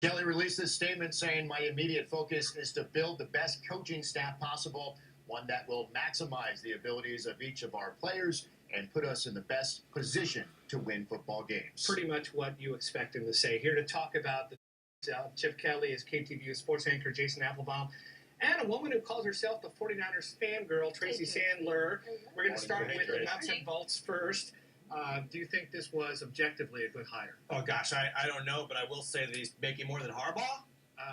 Kelly released this statement saying, "My immediate focus is to build the best coaching staff possible, one that will maximize the abilities of each of our players and put us in the best position to win football games." Pretty much what you expect him to say. Here to talk about the Chip Kelly is KTVU sports anchor Jason Applebaum, and a woman who calls herself the 49ers fangirl, Tracy Sandler. We're going to start with the nuts and bolts first. Do you think this was objectively a good hire? Oh, gosh, I don't know, but I will say that he's making more than Harbaugh.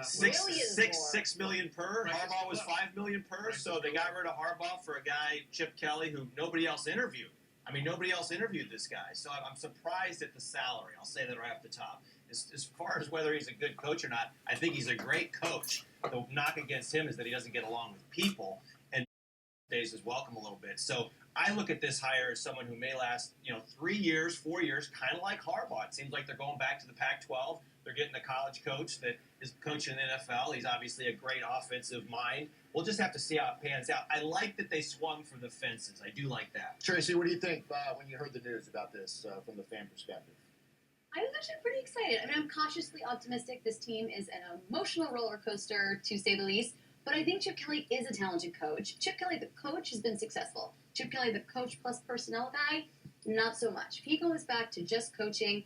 $6 million per. Right. Harbaugh was $5 million per, so they got rid of Harbaugh for a guy, Chip Kelly, who nobody else interviewed. I mean, nobody else interviewed this guy, so I'm surprised at the salary. I'll say that right off the top. As far as whether he's a good coach or not, I think he's a great coach. The knock against him is that he doesn't get along with people, and days is welcome a little bit. So I look at this hire as someone who may last, 3 years, 4 years, kind of like Harbaugh. It seems like they're going back to the Pac-12. They're getting a college coach that is coaching in the NFL. He's obviously a great offensive mind. We'll just have to see how it pans out. I like that they swung for the fences. I do like that. Tracy, what do you think when you heard the news about this from the fan perspective? I was actually pretty excited. I mean, I'm cautiously optimistic. This team is an emotional roller coaster, to say the least. But I think Chip Kelly is a talented coach. Chip Kelly, the coach, has been successful. Chip Kelly, the coach plus personnel guy, not so much. If he goes back to just coaching,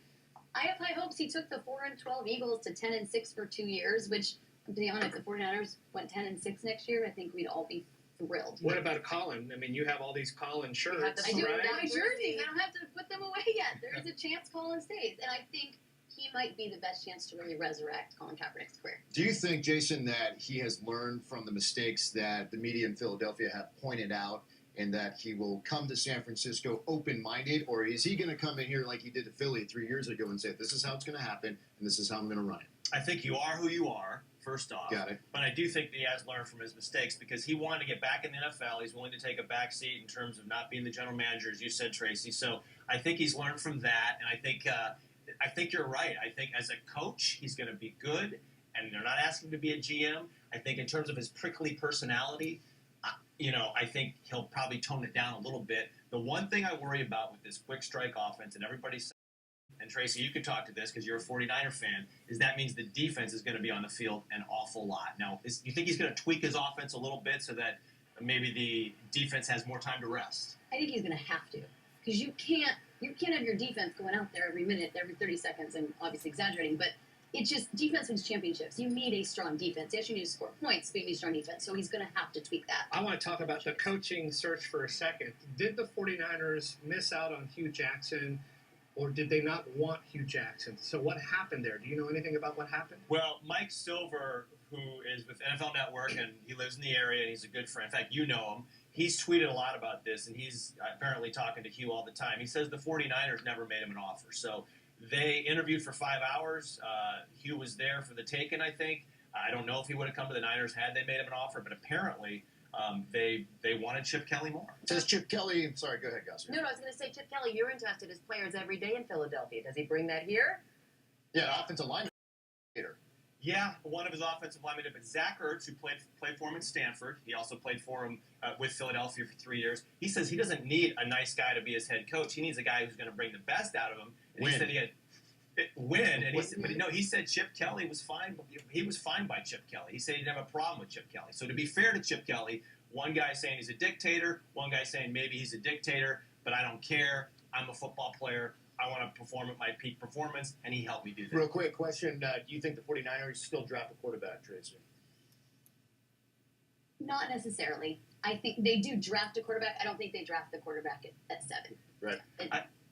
I have high hopes. He took the 4-12 Eagles to 10-6 for 2 years, which, to be honest, if the 49ers went 10-6 next year, I think we'd all be thrilled. What about Colin? I mean, you have all these Colin shirts. I do right? have my jerseys. I don't have to put them away yet. There is a chance Colin stays. And I think he might be the best chance to really resurrect Colin Kaepernick's career. Do you think, Jason, that he has learned from the mistakes that the media in Philadelphia have pointed out and that he will come to San Francisco open-minded, or is he going to come in here like he did to Philly 3 years ago and say, this is how it's going to happen and this is how I'm going to run it? I think you are who you are, first off. Got it. But I do think that he has learned from his mistakes because he wanted to get back in the NFL. He's willing to take a back seat in terms of not being the general manager, as you said, Tracy. So I think he's learned from that, and I think you're right. I think as a coach, he's going to be good, and they're not asking him to be a GM. I think in terms of his prickly personality, I think he'll probably tone it down a little bit. The one thing I worry about with this quick strike offense, and everybody's, and Tracy, you could talk to this because you're a 49er fan, is that means the defense is going to be on the field an awful lot. Now, you think he's going to tweak his offense a little bit so that maybe the defense has more time to rest? I think he's going to have to, because you can't have your defense going out there every minute, every 30 seconds, and obviously exaggerating, but it's just defense wins championships. You need a strong defense. Yes, you need to score points, but you need a strong defense, so he's going to have to tweak that. I want to talk about the coaching search for a second. Did the 49ers miss out on Hugh Jackson, or did they not want Hugh Jackson? So what happened there? Do you know anything about what happened? Well, Mike Silver, who is with NFL Network, and he lives in the area, and he's a good friend. In fact, you know him. He's tweeted a lot about this, and he's apparently talking to Hugh all the time. He says the 49ers never made him an offer. So they interviewed for 5 hours. Hugh was there for the taking, I think. I don't know if he would have come to the Niners had they made him an offer, but apparently they wanted Chip Kelly more. Says Chip Kelly. Sorry, go ahead, Gus. No, I was going to say, Chip Kelly, you're in touch with his players every day in Philadelphia. Does he bring that here? Yeah, offensive lineman. Yeah, one of his offensive linemen, but Zach Ertz, who played for him at Stanford, he also played for him with Philadelphia for 3 years. He says he doesn't need a nice guy to be his head coach. He needs a guy who's going to bring the best out of him. And he said he had win, and he said Chip Kelly was fine. He was fine by Chip Kelly. He said he didn't have a problem with Chip Kelly. So to be fair to Chip Kelly, one guy saying he's a dictator, one guy saying maybe he's a dictator, but I don't care. I'm a football player. I want to perform at my peak performance, and he helped me do that. Real quick question. Do you think the 49ers still draft a quarterback, Tracy? Not necessarily. I think they do draft a quarterback. I don't think they draft the quarterback at 7. Right.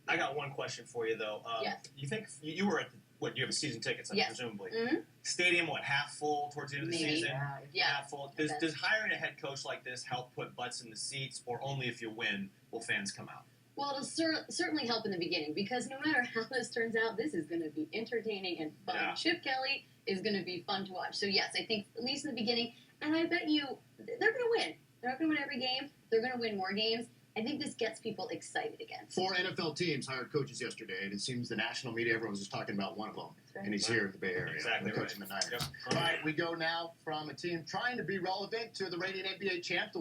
I got one question for you, though. Yes. You think you were at you have a season ticket, Yes. presumably. Mm-hmm. Stadium, half full towards the end of the Maybe. season? Yeah. Half full. Does hiring a head coach like this help put butts in the seats, or only if you win will fans come out? Well, it'll certainly help in the beginning, because no matter how this turns out, this is going to be entertaining and fun. Yeah. Chip Kelly is going to be fun to watch. So, yes, I think at least in the beginning, and I bet you they're going to win. They're not going to win every game. They're going to win more games. I think this gets people excited again. 4 NFL teams hired coaches yesterday, and it seems the national media, everyone's just talking about one of them. Right. And he's here in the Bay Area. Exactly coaching the Niners. Yep. All right, we go now from a team trying to be relevant to the reigning NBA champ, the